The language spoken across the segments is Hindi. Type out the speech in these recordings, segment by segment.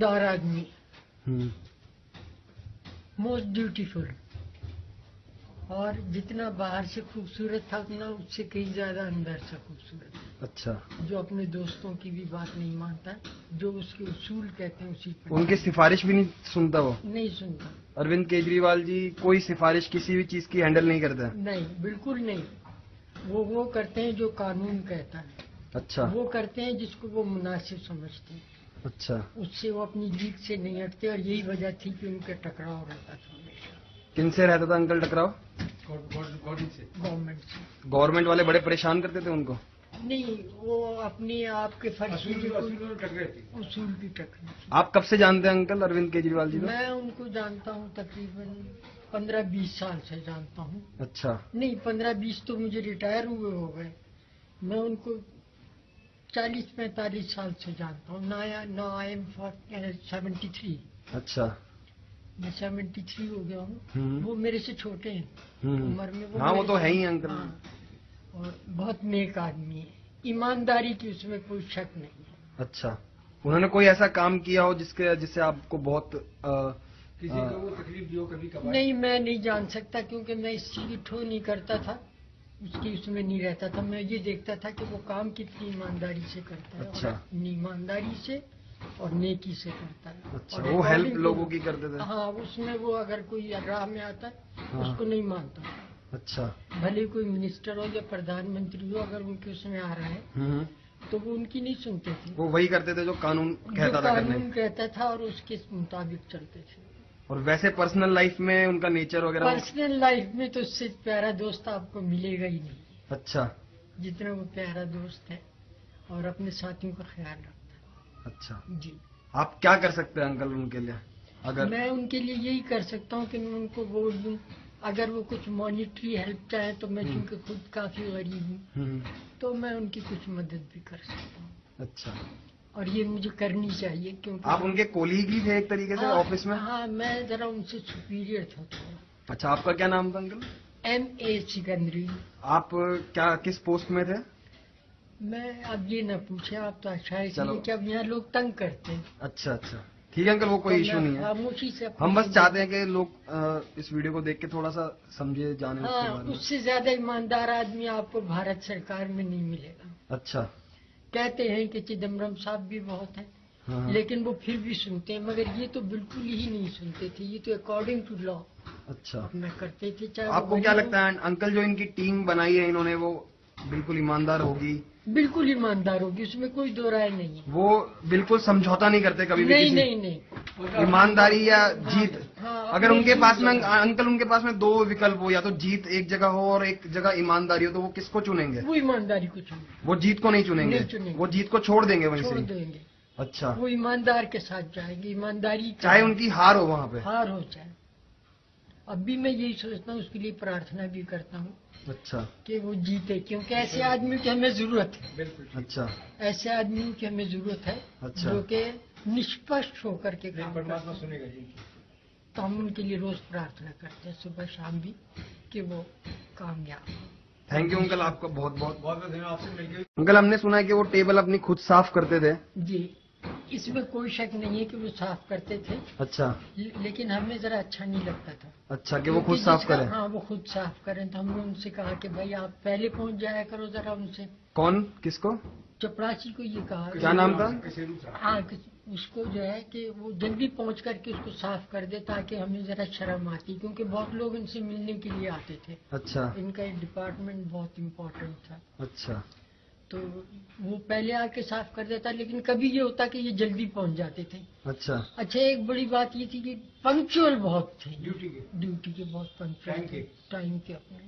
ईमानदार आदमी, हम्म। मोस्ट ब्यूटीफुल, और जितना बाहर से खूबसूरत था उतना उससे कहीं ज्यादा अंदर से खूबसूरत। अच्छा, जो अपने दोस्तों की भी बात नहीं मानता, जो उसके उसूल कहते हैं उसी पर उनकी सिफारिश भी नहीं सुनता वो? नहीं सुनता। अरविंद केजरीवाल जी कोई सिफारिश किसी भी चीज की हैंडल नहीं करते? नहीं, बिल्कुल नहीं। वो करते हैं जो कानून कहता है। अच्छा। वो करते हैं जिसको वो मुनासिब समझते हैं। अच्छा, उससे वो अपनी जीत से नहीं हटते, और यही वजह थी कि उनके टकराव रहता था हमेशा। किनसे रहता था अंकल टकराव? गवर्नमेंट से। गवर्नमेंट वाले बड़े परेशान करते थे उनको? नहीं, वो अपने आप के फर्जी उसूल की टकराव। आप कब से जानते हैं अंकल अरविंद केजरीवाल जी को? मैं उनको जानता हूँ तकरीबन 15-20 साल से जानता हूँ। अच्छा। नहीं, 15-20 तो मुझे रिटायर हुए हो गए। मैं उनको 40-45 साल से जानता हूँ। Now I am 73। अच्छा। मैं 73 हो गया हम्म। हूँ। वो मेरे से छोटे हैं उम्र में। हाँ, वो मेरे तो से- है ही अंकल। हाँ, और बहुत नेक आदमी है, ईमानदारी की उसमें कोई शक नहीं है। अच्छा, उन्होंने कोई ऐसा काम किया हो जिससे आपको बहुत किसी को वो तकलीफ दियो कभी कभार? नहीं, मैं नहीं जान सकता, क्योंकि मैं इस चीज की ठो नहीं करता था, उसकी उसमें नहीं रहता था। मैं ये देखता था कि वो काम कितनी ईमानदारी से करता है। अच्छा। और ईमानदारी से और नेकी से करता है। अच्छा, और वो हेल्प according to- लोगों की करते थे? हाँ, उसमें वो अगर कोई राह में आता है हाँ। उसको नहीं मानता। अच्छा। भले कोई मिनिस्टर हो या प्रधानमंत्री हो, अगर उनके उसमें आ रहा है तो वो उनकी नहीं सुनते थे। वो वही करते थे जो कानून जो कहता था करने। कानून कहता था और उसके मुताबिक चलते थे। और वैसे पर्सनल लाइफ में उनका नेचर वगैरह? पर्सनल लाइफ में तो उससे प्यारा दोस्त आपको मिलेगा ही नहीं, अच्छा। जितना वो प्यारा दोस्त है, और अपने साथियों का ख्याल रखता अच्छा, है। जी, आप क्या कर सकते हैं अंकल उनके लिए? अगर मैं उनके लिए यही कर सकता हूँ कि मैं उनको बोल दूँ, अगर वो कुछ मॉनिटरी हेल्प चाहे तो मैं चूंकि खुद काफी गरीब हूँ तो मैं उनकी कुछ मदद भी कर सकता हूँ। अच्छा, और ये मुझे करनी चाहिए, क्योंकि आप उनके कोलीग ही थे एक तरीके से ऑफिस में? हाँ, मैं जरा उनसे सुपीरियर था थोड़ा। अच्छा, आपका क्या नाम था अंकल? M.A. सिकंदरी। आप क्या किस पोस्ट में थे? मैं अब ये न पूछे आप, तो अच्छा है, चलो। इसलिए कि अब यहाँ लोग तंग करते हैं। अच्छा अच्छा, ठीक है अंकल, वो कोई तो इशू मैं नहीं है। खामोशी से हम बस अपनी- चाहते हैं कि लोग इस वीडियो को देख के थोड़ा सा समझे, जाने उसके हाँ, बारे में। उससे ज्यादा ईमानदार आदमी आपको भारत सरकार में नहीं मिलेगा। अच्छा। कहते हैं कि चिदम्बरम साहब भी बहुत हैं, हाँ। लेकिन वो फिर भी सुनते हैं, मगर ये तो बिल्कुल ही नहीं सुनते थे। ये तो अकॉर्डिंग टू लॉ अच्छा, अपना करते थे। चाहे आपको वो क्या गरीब लगता है अंकल जो इनकी टीम बनाई है इन्होंने, वो बिल्कुल ईमानदार होगी? हो, बिल्कुल ईमानदार होगी, उसमें कोई दो राय नहीं है। वो बिल्कुल समझौता नहीं करते कभी भी नहीं किसी नहीं नहीं। ईमानदारी या जीत? हाँ, अगर अपनी उनके जीत पास में लगा। अंकल उनके पास में दो विकल्प हो, या तो जीत एक जगह हो और एक जगह ईमानदारी हो, तो वो किसको चुनेंगे? वो ईमानदारी को चुनेंगे, वो जीत को नहीं चुनेंगे? नहीं चुनेंगे। वो जीत को छोड़ देंगे वहीं छोड़ से? देंगे। अच्छा, वो ईमानदार के साथ जाएंगे, ईमानदारी के चाहे साथ। उनकी हार हो वहाँ पे? हार हो जाए। अब भी मैं यही सोचता हूँ, उसके लिए प्रार्थना भी करता हूँ अच्छा कि वो जीते, क्योंकि ऐसे आदमी की हमें जरूरत है। बिल्कुल। अच्छा ऐसे आदमियों की हमें जरूरत है अच्छा। जो कि निष्पक्ष होकर के काम परमात्मा करते हैं। सुनेगा जी। तो हम उनके लिए रोज प्रार्थना करते हैं, सुबह शाम भी, कि वो कामयाब हो। थैंक यू अंकल, आपका बहुत बहुत। बहुत बहुत धन्यवाद, आपसे मिल गए। अंकल, हमने सुना है कि वो टेबल अपनी खुद साफ करते थे? जी, इसमें कोई शक नहीं है कि वो साफ करते थे, अच्छा लेकिन हमें जरा अच्छा नहीं लगता था। अच्छा, कि वो खुद क्योंकि साफ जिसका- करें? हाँ, वो खुद साफ करें। तो हमने उनसे कहा कि भाई आप पहले पहुंच जाया करो जरा उनसे। कौन, किसको? चपरासी को ये कहा। क्या नाम था? कसेरू साहब। हाँ, उसको जो है कि वो जल्दी पहुंच करके उसको साफ कर दे, ताकि हमें जरा शर्म आती, क्योंकि बहुत लोग इनसे मिलने के लिए आते थे। अच्छा इनका एक डिपार्टमेंट बहुत इम्पोर्टेंट था, अच्छा तो वो पहले आके साफ कर देता, लेकिन कभी ये होता कि ये जल्दी पहुंच जाते थे। अच्छा अच्छा, एक बड़ी बात ये थी कि पंक्चुअल बहुत थे, ड्यूटी के। ड्यूटी के बहुत पंक्चुअल टाइम थे, के। टाइम के अपने,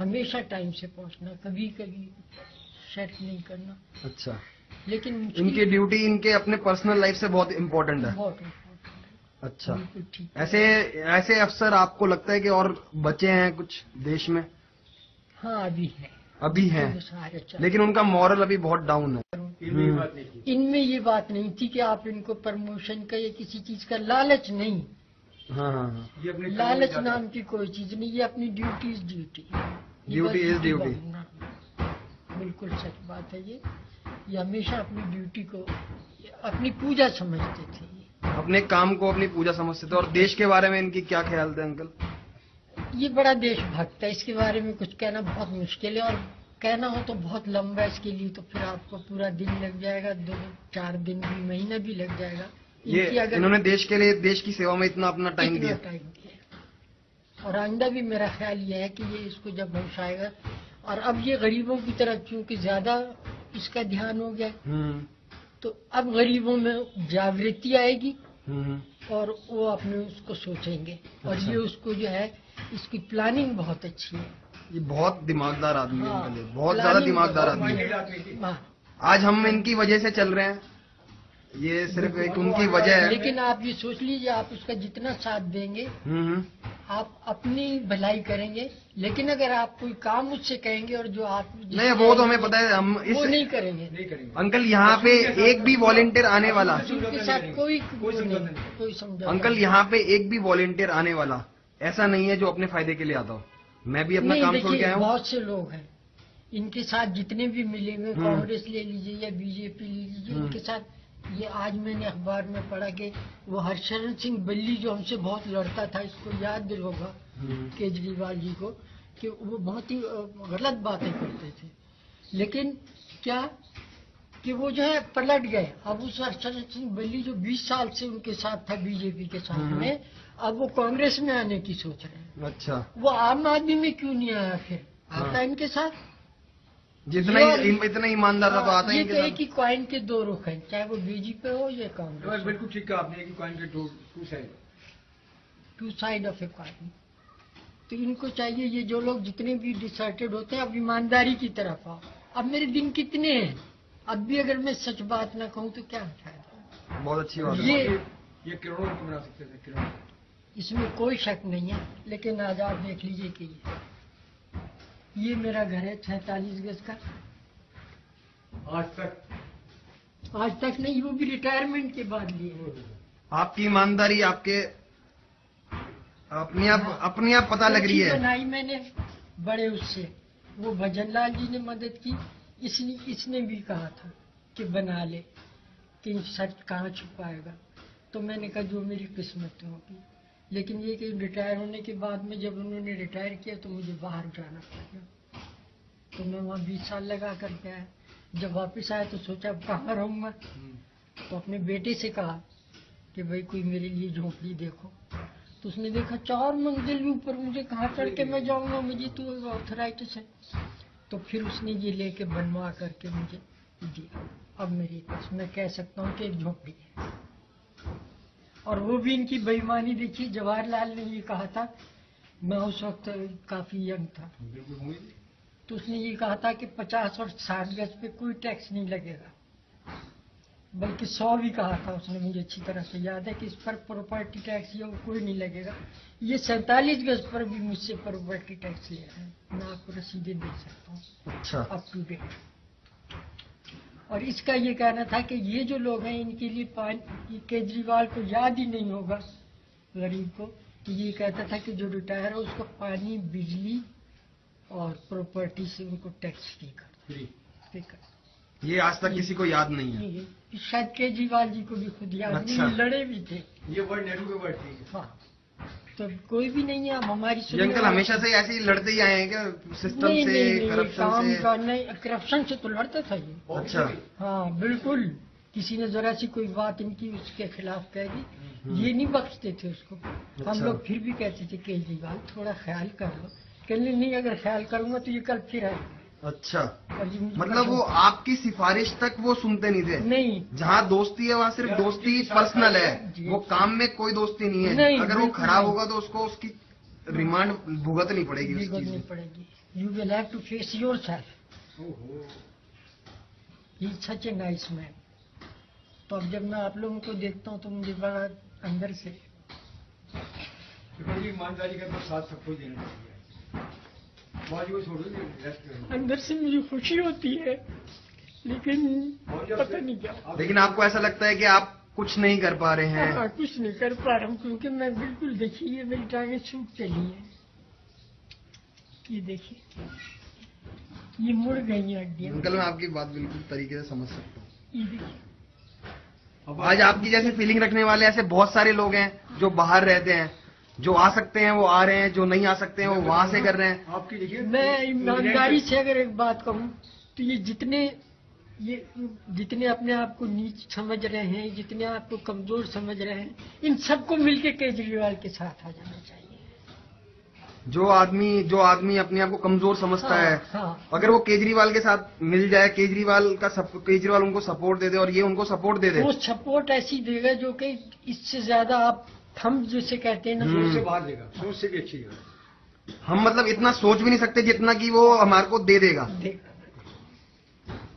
हमेशा टाइम से पहुंचना, कभी कभी शर्त नहीं करना। अच्छा, लेकिन इनकी ड्यूटी इनके अपने पर्सनल लाइफ से बहुत इम्पोर्टेंट है? बहुत important है। अच्छा, बिल्कुल ठीक। ऐसे ऐसे अफसर आपको लगता है कि और बचे हैं कुछ देश में? हाँ, अभी है, अभी हैं, तो सारे चल- लेकिन उनका मॉरल अभी बहुत डाउन है। इनमें ये बात नहीं थी। इनमें ये बात नहीं थी कि आप इनको प्रमोशन का या किसी चीज का लालच नहीं, हाँ हाँ हाँ, ये अपने लालच काम में नाम की कोई चीज नहीं, ये अपनी duty is duty. Duty is duty। बिल्कुल सच बात है ये हमेशा अपनी ड्यूटी को अपनी पूजा समझते थे। अपने काम को अपनी पूजा समझते थे। और देश के बारे में इनकी क्या ख्याल थे अंकल? ये बड़ा देशभक्त है, इसके बारे में कुछ कहना बहुत मुश्किल है, और कहना हो तो बहुत लंबा है। इसके लिए तो फिर आपको पूरा दिन लग जाएगा, 2-4 दिन भी, महीना भी लग जाएगा। ये इन्होंने देश के लिए, देश की सेवा में इतना अपना टाइम दिया। और आइंदा भी मेरा ख्याल ये है कि ये इसको जब होश आएगा, और अब ये गरीबों की तरफ चूंकि ज्यादा इसका ध्यान हो गया, तो अब गरीबों में जागृति आएगी और वो अपने उसको सोचेंगे। और अच्छा। ये उसको जो है, इसकी प्लानिंग बहुत अच्छी है। ये बहुत दिमागदार आदमी है हाँ, अंकल, ये बहुत ज्यादा दिमागदार आदमी है। हाँ। आज हम इनकी वजह से चल रहे हैं, ये सिर्फ एक उनकी वजह है। लेकिन आप ये सोच लीजिए, आप उसका जितना साथ देंगे, आप अपनी भलाई करेंगे, लेकिन अगर आप कोई काम उससे कहेंगे और जो आप नहीं, वो तो हमें पता है, हम वो इस नहीं करेंगे। अंकल यहाँ पे एक भी वॉलेंटियर आने वाला, उनके साथ कोई समझौता अंकल यहाँ पे एक भी वॉलेंटियर आने वाला ऐसा नहीं है जो अपने फायदे के लिए आता हो। मैं भी अपना नहीं, काम छोड़ के आया हूँ। बहुत से लोग हैं इनके साथ, जितने भी मिलेंगे, कांग्रेस ले लीजिए या बीजेपी ले लीजिए, इनके साथ। ये आज मैंने अखबार में पढ़ा कि वो हर्षवर्धन सिंह बल्ली जो हमसे बहुत लड़ता था, इसको याद होगा केजरीवाल जी को, कि वो बहुत ही गलत बातें करते थे, लेकिन क्या कि वो जो है पलट गए। अब उस हर्षवर्धन सिंह बल्ली जो 20 साल से उनके साथ था बीजेपी के साथ में, अब वो कांग्रेस में आने की सोच रहे हैं। अच्छा, वो आम आदमी में क्यों नहीं आया? फिर आता इनके साथ। जितना इतना ईमानदार था तो आता ही ये इनके तो साथ। एक ही कॉइन के दो रुख हैं, चाहे वो बीजेपी हो या कांग्रेस। बिल्कुल ठीक कहा आपने, एक कॉइन के two side, two side of a coin. तो इनको चाहिए, ये जो लोग जितने भी डिसर्टेड होते हैं, अब ईमानदारी की तरफ आओ। अब मेरे दिन कितने हैं, अब भी अगर मैं सच बात ना कहूँ तो क्या फायदा। बहुत अच्छी बात है। ये करोड़ों की बना सकते थे, करोड़ों। इसमें कोई शक नहीं है, लेकिन आज आप देख लीजिए कि ये मेरा घर है 46 गज का। आज तक नहीं, वो भी रिटायरमेंट के बाद लिए। आपकी ईमानदारी आपके अपनी आप पता लग रही है। बनाई मैंने बड़े उससे, वो भजन लाल जी ने मदद की। इसने भी कहा था कि बना ले, कि सच कहाँ छुपाएगा। तो मैंने कहा जो मेरी किस्मत होगी। लेकिन ये कि रिटायर होने के बाद में जब उन्होंने रिटायर किया तो मुझे बाहर जाना पड़ा, तो मैं वहाँ 20 साल लगा करके आया। जब वापस आया तो सोचा अब कहाँ रहूँगा, तो अपने बेटे से कहा कि भाई कोई मेरे लिए झोंपड़ी देखो। तो उसने देखा 4 मंजिल ऊपर, मुझे कहाँ चढ़ के मैं जाऊँगा, मुझे तो ऑर्थराइटिस है। तो फिर उसने ये लेके बनवा करके मुझे दिया। अब मेरे पास मैं कह सकता हूँ कि एक झोंपड़ी है। और वो भी इनकी बेईमानी देखिए। जवाहरलाल ने ये कहा था, मैं उस वक्त काफी यंग था, तो उसने ये कहा था कि 50 और 60 गज पे कोई टैक्स नहीं लगेगा, बल्कि 100 भी कहा था उसने, मुझे अच्छी तरह से याद है कि इस पर प्रॉपर्टी टैक्स या कोई नहीं लगेगा। ये 47 गज पर भी मुझसे प्रॉपर्टी टैक्स ले रहे हैं, मैं आपको रसीदें दे सकता हूँ। अच्छा, अप टू डेट। और इसका ये कहना था कि ये जो लोग हैं इनके लिए पानी, केजरीवाल को याद ही नहीं होगा गरीब को, कि ये कहता था कि जो रिटायर हो उसको पानी, बिजली और प्रॉपर्टी से उनको टैक्स फ्री कर। ये आज तक किसी को याद नहीं है। शायद केजरीवाल जी को भी खुद याद अच्छा। नहीं, लड़े भी थे। ये वर्ड नेहरू के वर्ड थे। हाँ, तो कोई भी नहीं है। अब हमारी ये अंकल हमेशा से ऐसे ही लड़ते ही आए हैं क्या, सिस्टम नहीं, से, नहीं, करप्शन से? नहीं, करप्शन से तो लड़ता था ये। अच्छा, हाँ बिल्कुल। किसी ने जरा सी कोई बात इनकी उसके खिलाफ कह दी, ये नहीं बख्शते थे उसको। हम लोग फिर भी कहते थे केजरीवाल थोड़ा ख्याल कर लो, कहने नहीं अगर ख्याल करूंगा तो ये कल फिर आएगा। अच्छा, मतलब वो आपकी सिफारिश तक वो सुनते नहीं थे? नहीं, जहाँ दोस्ती है वहाँ सिर्फ दोस्ती पर्सनल है, वो काम में कोई दोस्ती नहीं है। अगर वो खराब होगा तो उसको उसकी रिमांड भुगतनी पड़ेगी, उस चीज में पड़ेगी। You will have to face yourself. He such a nice man. तो अब जब मैं आप लोगों को देखता हूँ तो मुझे बड़ा अंदर से ईमानदारी का तो साथ सबको देना चाहिए। अंदर से मुझे खुशी होती है, लेकिन पता नहीं क्या। लेकिन आपको ऐसा लगता है कि आप कुछ नहीं कर पा रहे हैं? हाँ, कुछ नहीं कर पा रहा हूँ, क्योंकि मैं बिल्कुल, देखिए ये मेरी टांगें सूख चली है, ये देखिए ये मुड़ गई है हड्डियाँ। अंकल मैं आपकी बात बिल्कुल तरीके से समझ सकता हूँ। ये देखिए, आज आपकी जैसे फीलिंग रखने वाले ऐसे बहुत सारे लोग हैं जो बाहर रहते हैं, जो आ सकते हैं वो आ रहे हैं, जो नहीं आ सकते हैं वो वहां से कर रहे हैं। आपकी देखिए, मैं ईमानदारी से अगर एक बात कहूँ तो ये जितने अपने आप को नीच समझ रहे हैं, जितने आप को कमजोर समझ रहे हैं, इन सबको मिलके केजरीवाल के साथ आ जाना चाहिए। जो आदमी अपने आप को कमजोर समझता हाँ, है, हाँ। अगर वो केजरीवाल के साथ मिल जाए, केजरीवाल उनको सपोर्ट दे दे और ये उनको सपोर्ट दे दे, वो सपोर्ट ऐसी देगा जो कि इससे ज्यादा आप हम जिसे कहते हैं ना, सोच से बाहर देगा, सोच से भी अच्छी है। हम मतलब इतना सोच भी नहीं सकते जितना कि वो हमारे को दे देगा।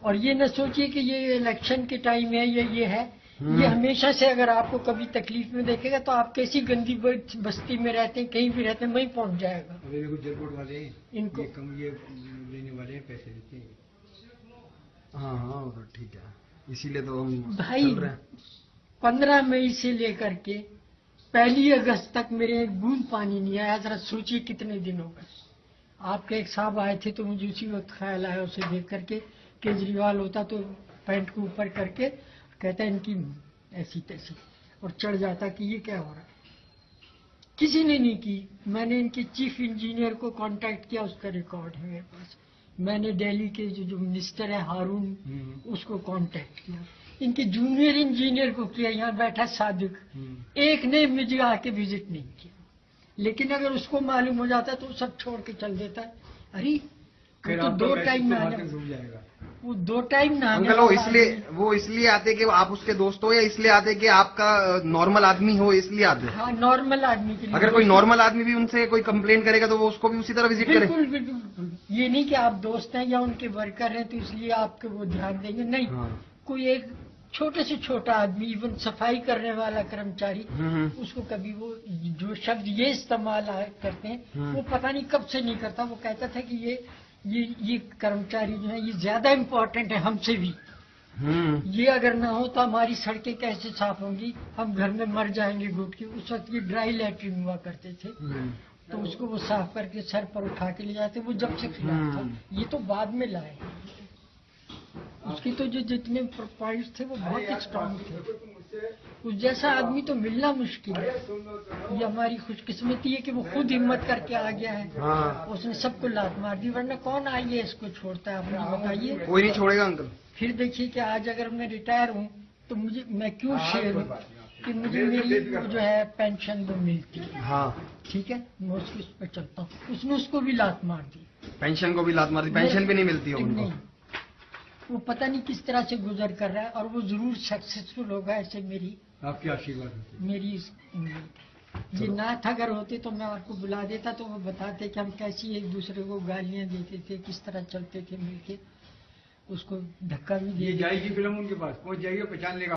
और ये न सोचिए कि ये इलेक्शन के टाइम है ये है, ये हमेशा से अगर आपको कभी तकलीफ में देखेगा तो आप कैसी गंदी बस्ती में रहते हैं, कहीं भी रहते हैं, वहीं पहुंच जाएगा। अभी देखो जलपोर्ट वाले हैं, इनको ये लेने वाले हैं, पैसे देते हैं। हाँ हाँ वो तो ठीक है, इसीलिए तो हम भाई चल रहे हैं। 15 मई से लेकर के 1 अगस्त तक मेरे एक बूंद पानी नहीं आया। जरा सोचिए कितने दिन हो गए। आपके एक साहब आए थे तो मुझे उसी वक्त ख्याल आया, उसे देख करके केजरीवाल होता तो पैंट को ऊपर करके कहता इनकी ऐसी तैसी, और चढ़ जाता कि ये क्या हो रहा है। किसी ने नहीं की। मैंने इनके चीफ इंजीनियर को कांटेक्ट किया, उसका रिकॉर्ड है मेरे पास। मैंने दिल्ली के जो मिनिस्टर है हारून, उसको कांटेक्ट किया। इनके जूनियर इंजीनियर को किया, यहाँ बैठा सादिक, एक ने मुझे आके विजिट नहीं किया। लेकिन अगर उसको मालूम हो जाता तो सब छोड़ के चल देता। अरे तो 2 टाइम ना जाएगा, वो 2 टाइम ना अंकल वो इसलिए आते कि आप उसके दोस्त हो, या इसलिए आते कि आपका नॉर्मल आदमी हो, इसलिए आते? हाँ, नॉर्मल आदमी के लिए। अगर कोई नॉर्मल आदमी भी उनसे कोई कंप्लेंट करेगा तो वो उसको भी उसी तरह विजिट करे? बिल्कुल बिल्कुल। ये नहीं कि आप दोस्त हैं या उनके वर्कर हैं तो इसलिए आपके वो ध्यान देंगे, नहीं। कोई एक छोटे से छोटा आदमी, इवन सफाई करने वाला कर्मचारी, उसको कभी वो जो शब्द ये इस्तेमाल करते हैं वो पता नहीं कब से नहीं करता। वो कहता था कि ये कर्मचारी जो है ये ज्यादा इम्पोर्टेंट है हमसे भी। ये अगर ना हो तो हमारी सड़कें कैसे साफ होंगी, हम घर में मर जाएंगे घुट के। उस वक्त ये ड्राई लैट्रिन हुआ करते थे, तो उसको वो साफ करके सर पर उठा के ले जाते। वो जब से खिलाफ था, ये तो बाद में लाए। उसकी तो जो जितने पॉइंट्स थे वो बहुत ही स्ट्रांग थे। उस जैसा आदमी तो मिलना मुश्किल है। ये हमारी खुशकिस्मती है कि वो खुद हिम्मत करके आ गया है। उसने सबको लात मार दी, वरना कौन आइए इसको छोड़ता है, आप मुझे बताइए। कोई नहीं छोड़ेगा अंकल। फिर देखिए कि आज अगर मैं रिटायर हूँ तो मैं क्यों शेयर हूँ कि मुझे मेरी वो जो है पेंशन वो मिलती है। हाँ ठीक है, मैं उस पर चलता हूँ। उसने उसको भी लात मार दी, पेंशन को भी लात मार दी, पेंशन भी नहीं मिलती है उनको। नहीं, वो पता नहीं किस तरह से गुजर कर रहा है, और वो जरूर सक्सेसफुल होगा, ऐसे मेरी आपके आशीर्वाद। मेरी ये नाथ अगर होते तो मैं आपको बुला देता, तो वो बताते कि हम कैसी एक दूसरे को गालियां देते थे, किस तरह चलते थे मिलके। उसको धक्का भी ये दे जाएगी फिल्म उनके पास, पहुंच जाएगी, पहचान लेगा।